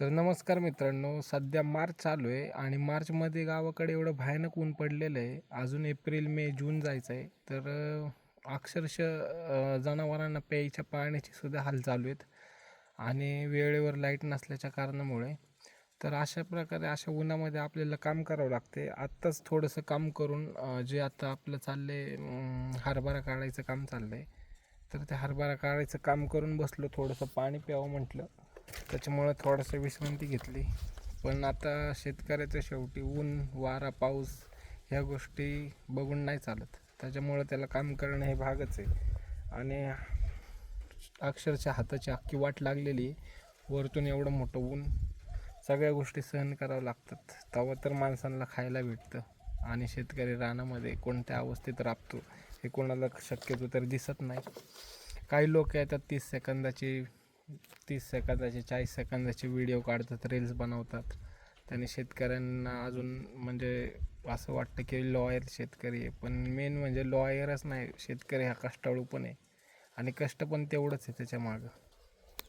तर नमस्कार मित्रांनो, सध्या मार्च चालू आहे आणि मार्चमध्ये गावाकडे एवढं भयानक ऊन पडलेलं आहे. अजून एप्रिल, मे, जून जायचं आहे. तर अक्षरशः जनावरांना प्यायच्या पाण्याची सुद्धा हाल चालू आहेत आणि वेळेवर लाईट नसल्याच्या कारणामुळे. तर अशा प्रकारे अशा उन्हामध्ये आपल्याला काम करावं लागते. आत्ताच थोडंसं काम करून जे आता आपलं चाललं आहे, हरभरा काढायचं काम चाललं आहे. तर ते हरभरा काढायचं काम करून बसलो, थोडंसं पाणी प्यावं म्हटलं. त्याच्यामुळं थोडंसं विश्रांती घेतली. पण आता शेतकऱ्याचं शेवटी ऊन, वारा, पाऊस ह्या गोष्टी बघून नाही चालत. त्याच्यामुळं त्याला काम करणं हे भागच आहे. आणि अक्षरशः हाताची अख्खी वाट लागलेली आहे. वरतून एवढं मोठं ऊन, सगळ्या गोष्टी सहन कराव्या लागतात. तेव्हा तर माणसांना खायला भेटतं. आणि शेतकरी रानामध्ये कोणत्या अवस्थेत राबतो हे कोणाला शक्यतो तर दिसत नाही. काही लोक येतात 30 सेकंदाचे 40 सेकंदाचे व्हिडिओ काढतात, रील्स बनवतात. त्याने शेतकऱ्यांना अजून म्हणजे असं वाटतं की लॉयर शेतकरी आहे. पण मेन म्हणजे लॉयरच नाही, शेतकरी हा कष्टाळू पण आहे आणि कष्ट पण तेवढंच आहे त्याच्या मागं.